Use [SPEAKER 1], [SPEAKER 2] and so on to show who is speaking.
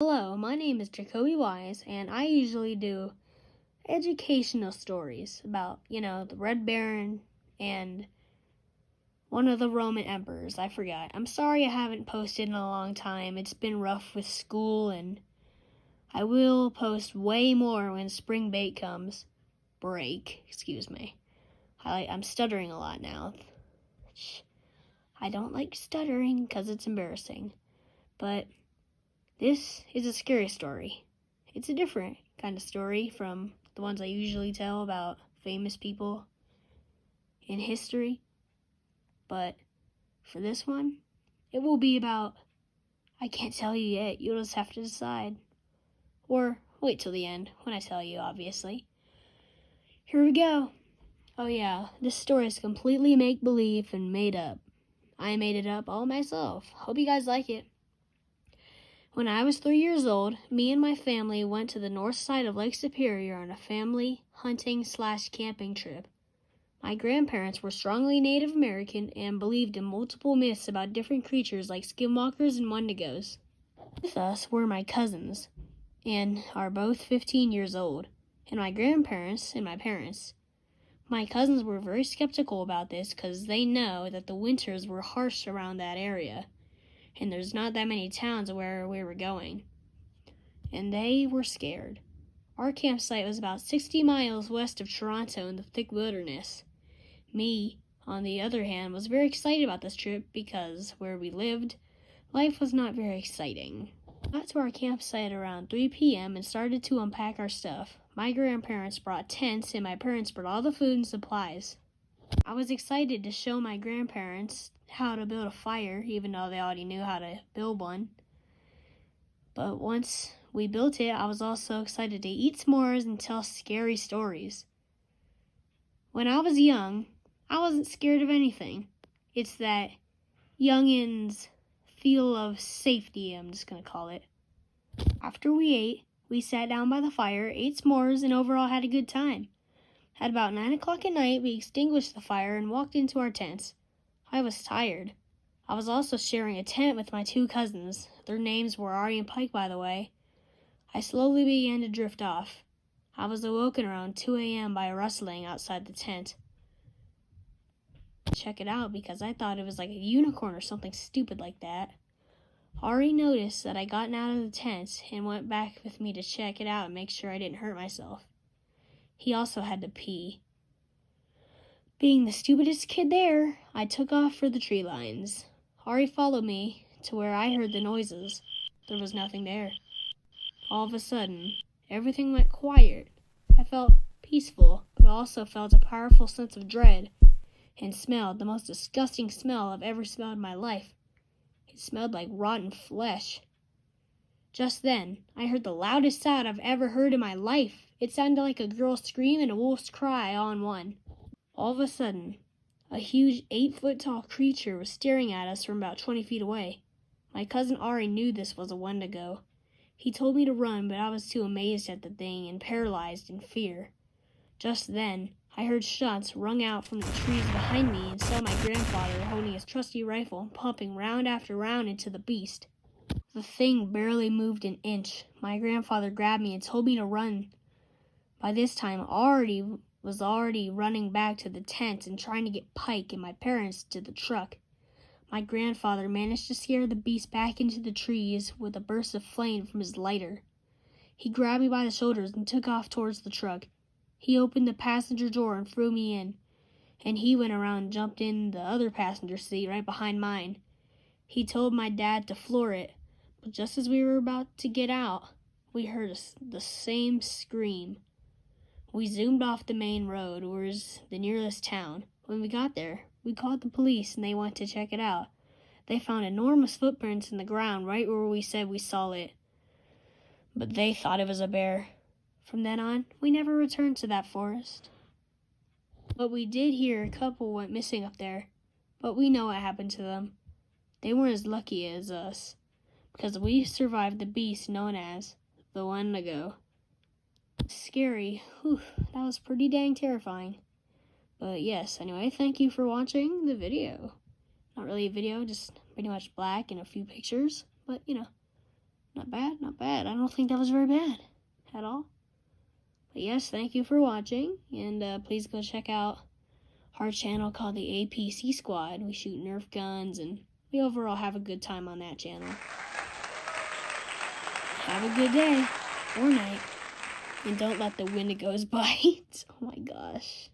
[SPEAKER 1] Hello, my name is Jacoby Wise, and I usually do educational stories about, the Red Baron and one of the Roman emperors. I forgot. I'm sorry I haven't posted in a long time. It's been rough with school, and I will post way more when spring break, excuse me. I'm stuttering a lot now. I don't like stuttering because it's embarrassing, but this is a scary story. It's a different kind of story from the ones I usually tell about famous people in history. But for this one, it will be about, I can't tell you yet, you'll just have to decide. Or wait till the end, when I tell you, obviously. Here we go. Oh yeah, this story is completely make-believe and made up. I made it up all myself. Hope you guys like it. When I was 3 years old, me and my family went to the north side of Lake Superior on a family hunting/camping trip. My grandparents were strongly Native American and believed in multiple myths about different creatures like skinwalkers and wendigos. With us were my cousins, and are both 15 years old, and my grandparents and my parents. My cousins were very skeptical about this because they know that the winters were harsh around that area, and there's not that many towns where we were going. And they were scared. Our campsite was about 60 miles west of Toronto in the thick wilderness. Me, on the other hand, was very excited about this trip because where we lived, life was not very exciting. We got to our campsite around 3 p.m. and started to unpack our stuff. My grandparents brought tents and my parents brought all the food and supplies. I was excited to show my grandparents how to build a fire, even though they already knew how to build one. But once we built it, I was also excited to eat s'mores and tell scary stories. When I was young, I wasn't scared of anything. It's that youngins' feel of safety, I'm just going to call it. After we ate, we sat down by the fire, ate s'mores, and overall had a good time. At about 9 o'clock at night, we extinguished the fire and walked into our tents. I was tired. I was also sharing a tent with my two cousins. Their names were Ari and Pike, by the way. I slowly began to drift off. I was awoken around 2 a.m. by a rustling outside the tent. Check it out because I thought it was like a unicorn or something stupid like that. Ari noticed that I'd gotten out of the tent and went back with me to check it out and make sure I didn't hurt myself. He also had to pee. Being the stupidest kid there, I took off for the tree lines. Ari followed me to where I heard the noises. There was nothing there. All of a sudden, everything went quiet. I felt peaceful, but also felt a powerful sense of dread and smelled the most disgusting smell I've ever smelled in my life. It smelled like rotten flesh. Just then, I heard the loudest sound I've ever heard in my life. It sounded like a girl's scream and a wolf's cry all in one. All of a sudden, a huge 8-foot-tall creature was staring at us from about 20 feet away. My cousin Ari knew this was a wendigo. He told me to run, but I was too amazed at the thing and paralyzed in fear. Just then, I heard shots rung out from the trees behind me and saw my grandfather holding his trusty rifle, pumping round after round into the beast. The thing barely moved an inch. My grandfather grabbed me and told me to run. By this time, Ari was already running back to the tent and trying to get Pike and my parents to the truck. My grandfather managed to scare the beast back into the trees with a burst of flame from his lighter. He grabbed me by the shoulders and took off towards the truck. He opened the passenger door and threw me in, and he went around and jumped in the other passenger seat right behind mine. He told my dad to floor it, but just as we were about to get out, we heard the same scream. We zoomed off the main road, which was the nearest town. When we got there, we called the police and they went to check it out. They found enormous footprints in the ground right where we said we saw it, but they thought it was a bear. From then on, we never returned to that forest. But we did hear a couple went missing up there, but we know what happened to them. They weren't as lucky as us, because we survived the beast known as the Wendigo. Scary. Whew, that was pretty dang terrifying. But yes, anyway, thank you for watching the video. Not really a video, just pretty much black and a few pictures, but Not bad, not bad. I don't think that was very bad at all. But yes, thank you for watching, and please go check out our channel called the APC Squad. We shoot Nerf guns, and we overall have a good time on that channel. Have a good day or night, and don't let the Wendigos bite. Oh my gosh.